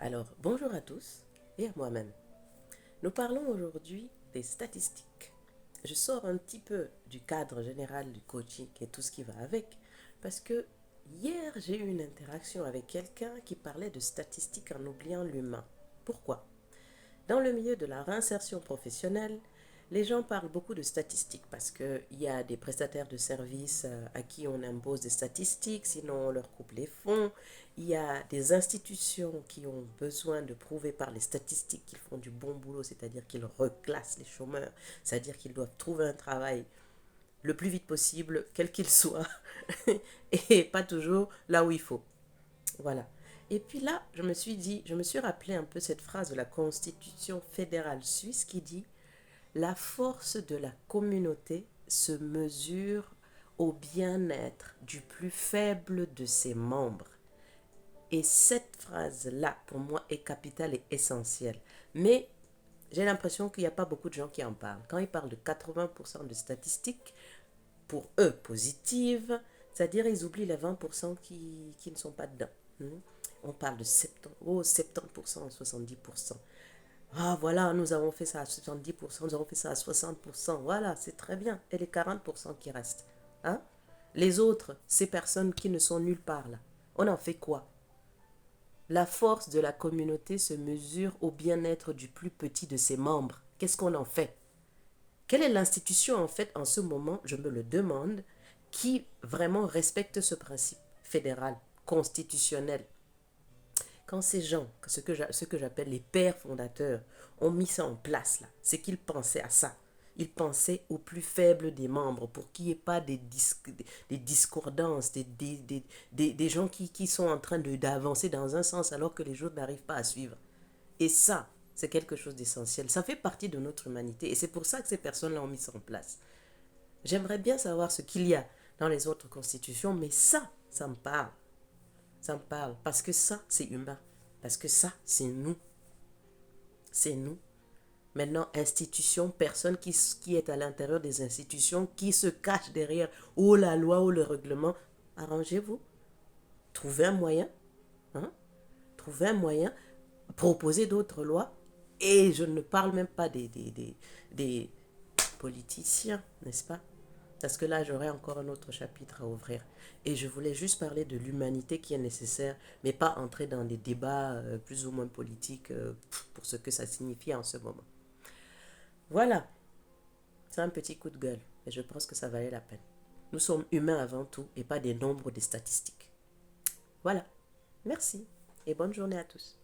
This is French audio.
Alors, bonjour à tous et à moi-même. Nous parlons aujourd'hui des statistiques. Je sors un petit peu du cadre général du coaching et tout ce qui va avec, parce que hier, j'ai eu une interaction avec quelqu'un qui parlait de statistiques en oubliant l'humain. Pourquoi? Dans le milieu de la réinsertion professionnelle, les gens parlent beaucoup de statistiques parce qu'il y a des prestataires de services à qui on impose des statistiques, sinon on leur coupe les fonds. Il y a des institutions qui ont besoin de prouver par les statistiques qu'ils font du bon boulot, c'est-à-dire qu'ils reclassent les chômeurs, c'est-à-dire qu'ils doivent trouver un travail le plus vite possible, quel qu'il soit, et pas toujours là où il faut. Voilà. Et puis là, je me suis rappelé un peu cette phrase de la Constitution fédérale suisse qui dit: la force de la communauté se mesure au bien-être du plus faible de ses membres. Et cette phrase-là, pour moi, est capitale et essentielle. Mais j'ai l'impression qu'il n'y a pas beaucoup de gens qui en parlent. Quand ils parlent de 80% de statistiques, pour eux, positives, c'est-à-dire ils oublient les 20% qui ne sont pas dedans. On parle de 70% 70%. Ah voilà, nous avons fait ça à 70%, nous avons fait ça à 60%. Voilà, c'est très bien. Et les 40% qui restent, hein? Les autres, ces personnes qui ne sont nulle part là, on en fait quoi? La force de la communauté se mesure au bien-être du plus petit de ses membres. Qu'est-ce qu'on en fait? Quelle est l'institution en fait en ce moment, je me le demande, qui vraiment respecte ce principe fédéral, constitutionnel? Quand ces gens, ce que j'appelle les pères fondateurs, ont mis ça en place, là, c'est qu'ils pensaient à ça. Ils pensaient aux plus faibles des membres pour qu'il n'y ait pas des discordances, des gens qui sont en train d'avancer dans un sens alors que les autres n'arrivent pas à suivre. Et ça, c'est quelque chose d'essentiel. Ça fait partie de notre humanité et c'est pour ça que ces personnes-là ont mis ça en place. J'aimerais bien savoir ce qu'il y a dans les autres constitutions, mais ça me parle. Ça me parle parce que ça, c'est humain. Parce que ça, c'est nous. C'est nous. Maintenant, institution, personne qui est à l'intérieur des institutions, qui se cache derrière ou la loi ou le règlement, arrangez-vous. Trouvez un moyen. Hein? Trouvez un moyen. Proposez d'autres lois. Et je ne parle même pas des politiciens, n'est-ce pas? Parce que là, j'aurais encore un autre chapitre à ouvrir. Et je voulais juste parler de l'humanité qui est nécessaire, mais pas entrer dans des débats plus ou moins politiques pour ce que ça signifie en ce moment. Voilà, c'est un petit coup de gueule, mais je pense que ça valait la peine. Nous sommes humains avant tout et pas des nombres des statistiques. Voilà, merci et bonne journée à tous.